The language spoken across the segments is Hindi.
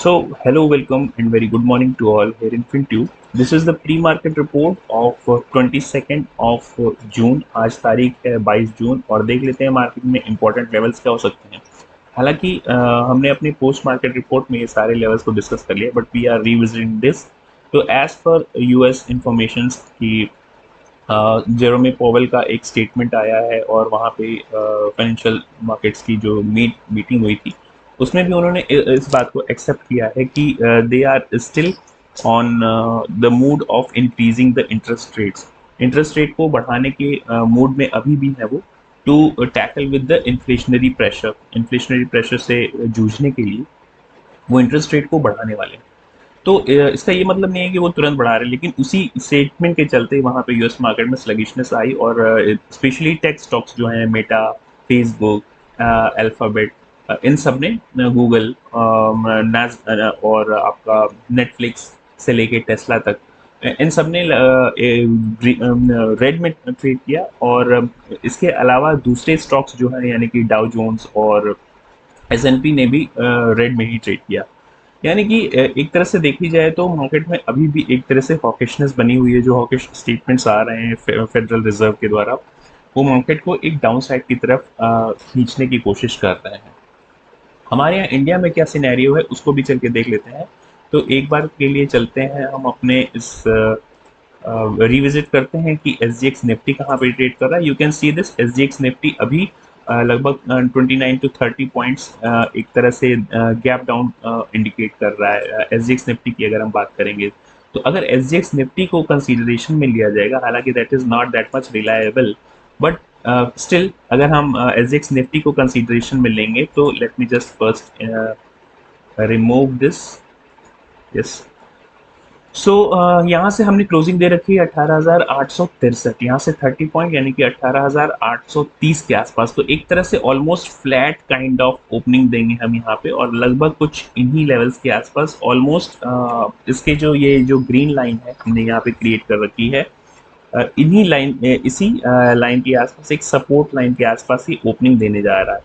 So, hello, welcome, and very good morning to all here in FinTube. This is the pre-market report of 22nd of जून. आज तारीख है 22 जून और देख लेते हैं मार्केट में इंपॉर्टेंट लेवल्स क्या हो सकते हैं. हालांकि हमने अपनी पोस्ट मार्केट रिपोर्ट में ये सारे लेवल्स को डिस्कस कर लिया, but we are revisiting this. तो एज पर यूएस इंफॉर्मेशन की जेरोमी पोवेल का एक स्टेटमेंट आया है और वहाँ पे फाइनेंशियल मार्केट्स की जो मीटिंग हुई थी उसमें भी उन्होंने इस बात को एक्सेप्ट किया है कि they are still on the mood of increasing the interest rate को बढ़ाने के मूड में अभी भी है वो, to tackle with the inflationary pressure से जूझने के लिए वो इंटरेस्ट रेट को बढ़ाने वाले हैं. तो इसका ये मतलब नहीं है कि वो तुरंत बढ़ा रहे हैं, लेकिन उसी स्टेटमेंट के चलते वहाँ पे यूएस मार्केट में स्लगिशनेस आई और स्पेशली टेक स्टॉक्स जो हैं मेटा, फेसबुक, अल्फाबेट, इन सब ने गूगल और आपका नेटफ्लिक्स से लेके टेस्ला तक इन सब ने रेड में ट्रेड किया. और इसके अलावा दूसरे स्टॉक्स जो हैं यानी कि डाउ जोन्स और एस&पी ने भी रेड में ही ट्रेड किया. यानी कि एक तरह से देखी जाए तो मार्केट में अभी भी एक तरह से हॉकिशनेस बनी हुई है. जो हॉकिश स्टेटमेंट्स आ रहे हैं फेडरल रिजर्व के द्वारा, वो मार्केट को एक डाउन साइड की तरफ खींचने की कोशिश कर रहे हैं. हमारे यहाँ इंडिया में क्या सिनेरियो है उसको भी चल के देख लेते हैं. तो एक बार के लिए चलते हैं हम अपने इस रिविजिट करते हैं कि एस जी एक्स निफ्टी कहाँ पे ट्रेड कर रहा है. You can see this S G X Nifty अभी लगभग 29 to 30 पॉइंट्स एक तरह से गैप डाउन इंडिकेट कर रहा है. एस जी एक्स निफ्टी की अगर हम बात करेंगे तो अगर एस जी एक्स निफ्टी को कंसिडरेशन में लिया जाएगा, हालांकि that is not that much reliable, but still अगर हम एस जी एक्स निफ्टी को कंसिडरेशन में लेंगे तो let me just first remove this. Yes. So यहाँ से हमने क्लोजिंग दे रखी है 18,863, यहाँ से 30 पॉइंट यानी कि 18,830 के आसपास. तो एक तरह से almost flat kind of opening देंगे हम यहाँ पे और लगभग कुछ इन्हीं लेवल्स के आसपास ऑलमोस्ट इसके जो ये जो ग्रीन लाइन है हमने यहाँ पे क्रिएट कर रखी है, इन्हीं लाइन इसी लाइन के आसपास एक सपोर्ट लाइन के आसपास ही ओपनिंग देने जा रहा है.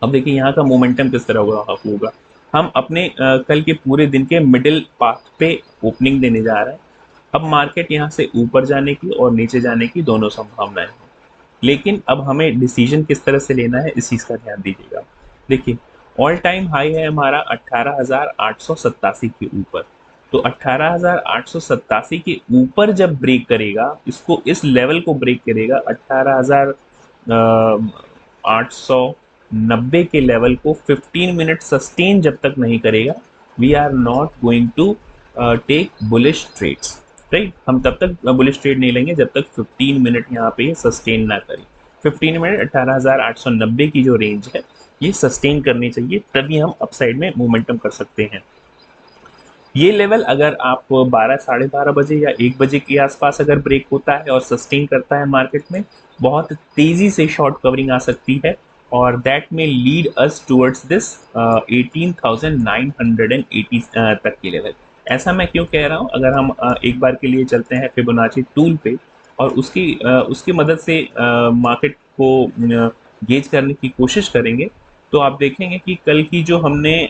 अब देखिए यहाँ का मोमेंटम किस तरह होगा. हम अपने कल के पूरे दिन के मिडिल पाथ पे ओपनिंग देने जा रहे हैं. अब मार्केट यहाँ से ऊपर जाने की और नीचे जाने की दोनों संभावनाएं हैं, लेकिन अब हमें डिसीजन किस तरह से लेना है इस चीज़ का ध्यान दीजिएगा. देखिए ऑल टाइम हाई है हमारा 18,887 के ऊपर. तो 18,887 के ऊपर जब ब्रेक करेगा, इसको इस लेवल को ब्रेक करेगा 18,890 के लेवल को 15 मिनट सस्टेन जब तक नहीं करेगा, we are not going to take bullish trades. Right, हम तब तक बुलिश ट्रेड नहीं लेंगे जब तक 15 मिनट यहाँ पे सस्टेन ना करें. 15 मिनट 18,890 की जो रेंज है ये सस्टेन करनी चाहिए, तभी हम अपसाइड में मोमेंटम कर सकते हैं. ये लेवल अगर आप 12 साढ़े 12 बजे या 1 बजे के आसपास अगर ब्रेक होता है और सस्टेन करता है मार्केट में, बहुत तेजी से शॉर्ट कवरिंग आ सकती है और दैट में लीड अस टुवर्ड्स दिस 18,980 तक के लेवल. ऐसा मैं क्यों कह रहा हूँ, अगर हम एक बार के लिए चलते हैं फिबोनाची टूल पे और उसकी मदद से मार्केट को गेज करने की कोशिश करेंगे, तो आप देखेंगे कि कल की जो हमने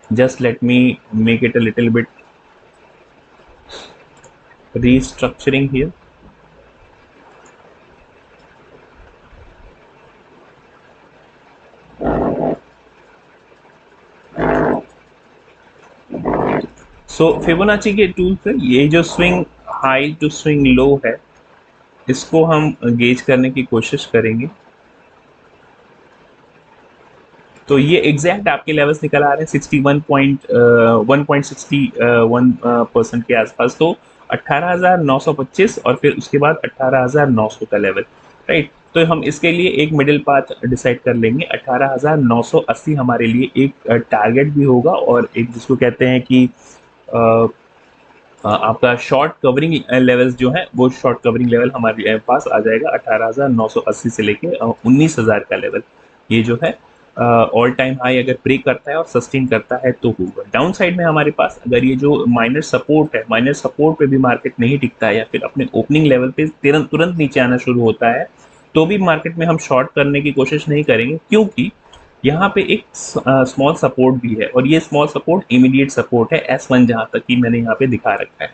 just let me make it a little bit restructuring here. So Fibonacci के टूल पे ये जो swing high to swing low है इसको हम गेज करने की कोशिश करेंगे. तो ये एग्जैक्ट आपके लेवल्स निकल आ रहे हैं 1.61% के आसपास. तो 18,925 और फिर उसके बाद 18,900 का लेवल. राइट, तो हम इसके लिए एक मिडिल पाथ डिसाइड कर लेंगे. 18,980 हमारे लिए एक टारगेट भी होगा और एक जिसको कहते हैं कि आपका शॉर्ट कवरिंग लेवल्स जो है वो शॉर्ट कवरिंग लेवल हमारे पास आ जाएगा 18,980 से लेके 19,000 का लेवल. ये जो है ऑल टाइम हाई अगर ब्रेक करता है और सस्टेन करता है तो होगा. डाउन साइड में हमारे पास अगर ये जो माइनर सपोर्ट है, माइनर सपोर्ट पे भी मार्केट नहीं टिकता है या फिर अपने ओपनिंग लेवल पे तुरंत नीचे आना शुरू होता है, तो भी मार्केट में हम शॉर्ट करने की कोशिश नहीं करेंगे, क्योंकि यहाँ पे एक स्मॉल सपोर्ट भी है, और ये स्मॉल सपोर्ट इमीडिएट सपोर्ट है S1, जहाँ तक कि मैंने यहाँ पे दिखा रखा है।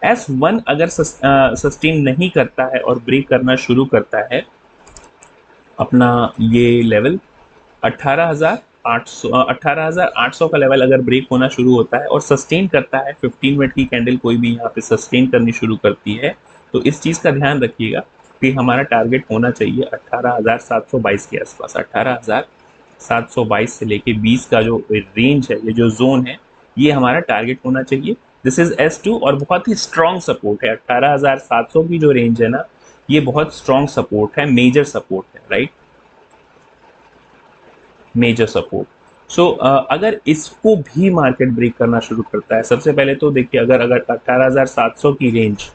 S1 अगर सस्टेन नहीं करता है और ब्रेक करना शुरू करता है अपना ये लेवल 18,800, 18,800 का लेवल अगर ब्रेक होना शुरू होता है और सस्टेन करता है, 15 मिनट की कैंडल कोई भी यहाँ पे सस्टेन करनी शुरू करती है, तो इस चीज़ का ध्यान रखिएगा कि हमारा टारगेट होना चाहिए 18,722 के आसपास। 18,722 से लेके 20 का जो रेंज है, ये जो जोन है, ये हमारा टारगेट होना चाहिए। दिस इज S2 और बहुत ही स्ट्रॉन्ग सपोर्ट है। 18,700 की जो रेंज है ना, ये बहुत स्ट्रॉन्ग सपोर्ट है, मेजर सपोर्ट है, राइट, मेजर सपोर्ट। सो अगर इसको भी मार्केट ब्रेक करना शुरू करता है, सबसे पहले तो देखिए, अगर अगर 18,700 की रेंज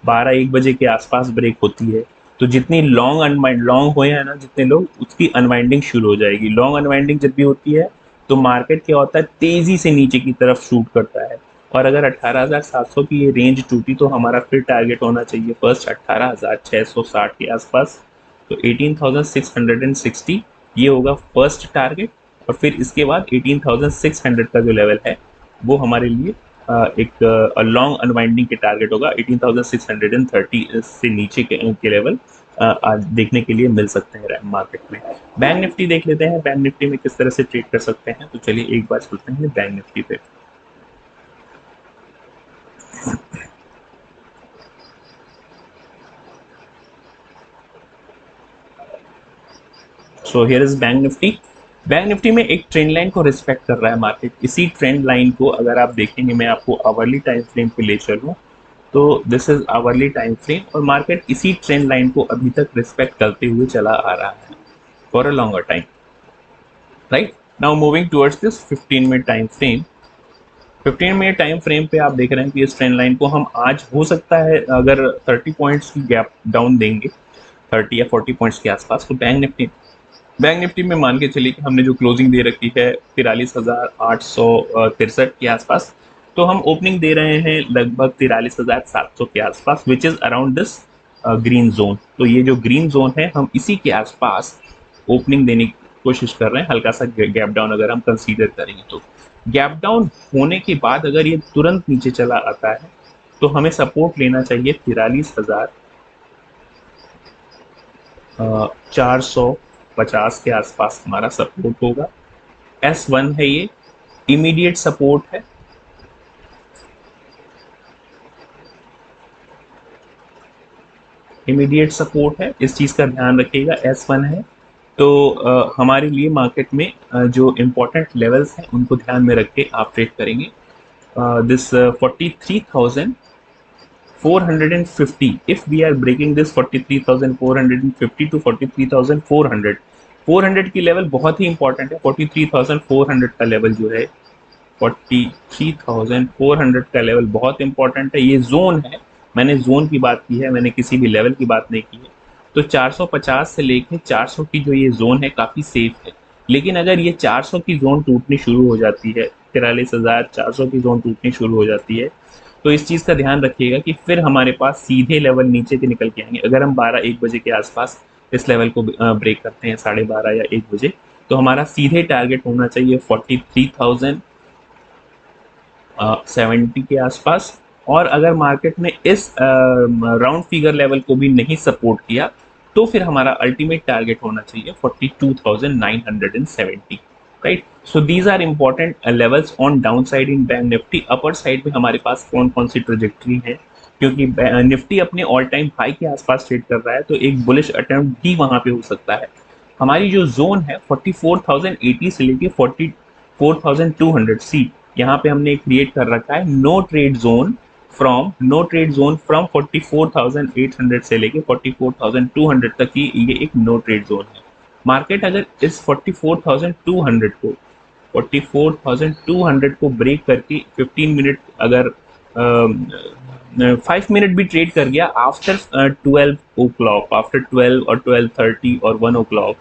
12-1 बजे के आसपास ब्रेक होती है, तो जितनी लॉन्ग अनवाइंड लॉन्ग हुए हैं ना जितने लोग, उसकी अनवाइंडिंग शुरू हो जाएगी। लॉन्ग अनवाइंडिंग जब भी होती है तो मार्केट क्या होता है, तेजी से नीचे की तरफ शूट करता है। और अगर 18,700 की ये रेंज टूटी तो हमारा फिर टारगेट होना चाहिए फर्स्ट 18,660 के आसपास। तो 18,660 ये होगा फर्स्ट टारगेट, और फिर इसके बाद 18,600 का जो लेवल है वो हमारे लिए एक लॉन्ग अनवाइंडिंग के टारगेट होगा। 18,630 से नीचे के लेवल आज देखने के लिए मिल सकते हैं मार्केट में। बैंक निफ्टी देख लेते हैं, बैंक निफ्टी में किस तरह से ट्रेड कर सकते हैं। तो चलिए एक बार चलते हैं बैंक निफ्टी पे। So here is bank Nifty. Bank Nifty में एक ट्रेंड लाइन को रिस्पेक्ट कर रहा है मार्केट। इसी ट्रेंड लाइन को अगर आप देखेंगे, मैं आपको आवरली टाइम फ्रेम पे ले चलूँ, तो this is hourly time frame, और मार्केट इसी ट्रेंड लाइन को अभी तक रिस्पेक्ट करते हुए चला आ रहा है for a longer time, right. Now moving towards this 15 minute time frame. 15 minute time frame पे आप देख रहे हैं कि इस ट्रेंड लाइन को हम आज हो सकता है अगर 30 पॉइंट्स की गैप डाउन देंगे, 30 या 40 पॉइंट्स के आसपास, तो बैंक निफ्टी में मान के चलिए कि हमने जो क्लोजिंग दे रखी है 43,863 के आसपास, तो हम ओपनिंग दे रहे हैं लगभग 43,700 के आसपास, which is around this green zone. तो ये जो ग्रीन जोन है, हम इसी के आसपास ओपनिंग देने की कोशिश कर रहे हैं। हल्का सा गैप डाउन अगर हम कंसीडर करेंगे, तो गैप डाउन होने के बाद अगर ये तुरंत नीचे चला आता है तो हमें सपोर्ट लेना चाहिए 43,450 के आसपास हमारा सपोर्ट होगा। S1 है ये, इमीडिएट सपोर्ट है। इमीडिएट सपोर्ट है, इस चीज़ का ध्यान रखिएगा। S1 है, तो हमारे लिए मार्केट में जो इम्पोर्टेंट लेवल्स हैं उनको ध्यान में रख के आप ट्रेड करेंगे। This 43,450, if we are breaking this 43,450 to 43,400, 400 की लेवल बहुत ही इंपॉर्टेंट है। 43,400 का लेवल जो है, 43,400 का लेवल बहुत इंपॉर्टेंट है। ये जोन है, मैंने जोन की बात की है, मैंने किसी भी लेवल की बात नहीं की है। तो 450 से लेके 400 की जो ये जोन है काफ़ी सेफ है। लेकिन अगर ये 400 की जोन टूटनी शुरू हो जाती है, 43,400 की जोन टूटनी शुरू हो जाती है, तो इस चीज़ का ध्यान रखिएगा कि फिर हमारे पास सीधे लेवल नीचे के निकल के आएंगे। अगर हम 12-1 बजे के आसपास इस लेवल को ब्रेक करते हैं, 12:30 या 1 बजे, तो हमारा सीधे टारगेट होना चाहिए 43,070 के आसपास। और अगर मार्केट में इस राउंड फिगर लेवल को भी नहीं सपोर्ट किया, तो फिर हमारा अल्टीमेट टारगेट होना चाहिए 42,970, right. So these are important levels on down side in Bank Nifty. Upper side में हमारे पास कौन कौन सी ट्रेजेक्ट्री है, क्योंकि निफ्टी अपने ऑल टाइम हाई के आसपास ट्रेड कर रहा है, तो एक बुलिश अटेम्प्ट भी वहां पे हो सकता है। हमारी जो जोन है 44,080 से लेके 44,200 सी, यहाँ पे हमने क्रिएट कर रखा है नो ट्रेड जोन फ्रॉम 44,800 से लेके 44,200 तक की, ये एक नो ट्रेड जोन है। मार्केट अगर इस 44,200 को ब्रेक करके 15 मिनट अगर 5 मिनट भी ट्रेड कर गया आफ्टर 12 ओ क्लॉक, आफ्टर 12 और 12:30 और 1 ओ क्लॉक,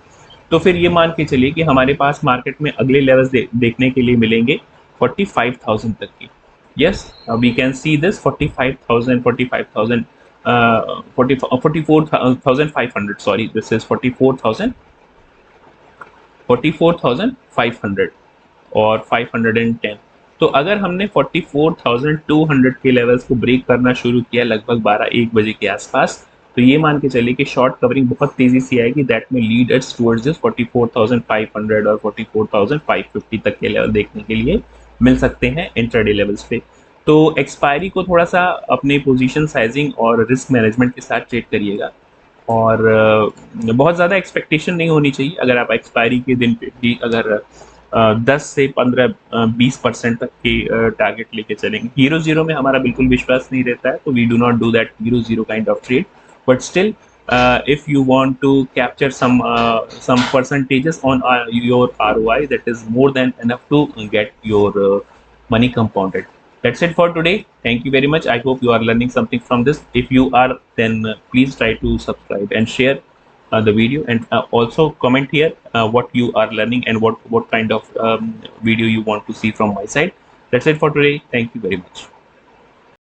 तो फिर ये मान के चलिए कि हमारे पास मार्केट में अगले लेवल्स देखने के लिए मिलेंगे 45,000 तक की। Yes, we can see this 45,000, 45,000, 44,500, sorry, this is 44,000 44,500 और 510। तो अगर हमने 44,200 के लेवल्स को ब्रेक करना शुरू किया लगभग 12-1 बजे के आसपास, तो ये मान के चलिए कि शॉर्ट कवरिंग बहुत तेजी से आएगी, दैट में लीड अस टुवर्ड्स दिस 44,500 और 44,550 तक के लेवल देखने के लिए मिल सकते हैं इंट्राडे लेवल्स पे। तो एक्सपायरी को थोड़ा सा अपने पोजीशन साइजिंग और रिस्क मैनेजमेंट के साथ ट्रेड करिएगा, और बहुत ज़्यादा एक्सपेक्टेशन नहीं होनी चाहिए। अगर आप एक्सपायरी के दिन पे भी अगर 10 से 15-20% तक के टारगेट लेके चलेंगे, हीरो जीरो में हमारा बिल्कुल विश्वास नहीं रहता है, तो we do not do that hero zero kind of trade, but still if you want to capture some percentages on your ROI, that is more than enough to get your money compounded. That's it for today. Thank you very much. I hope you are learning something from this. If you are, then please try to subscribe and share the video, and also comment here what you are learning and what kind of video you want to see from my side. That's it for today. Thank you very much.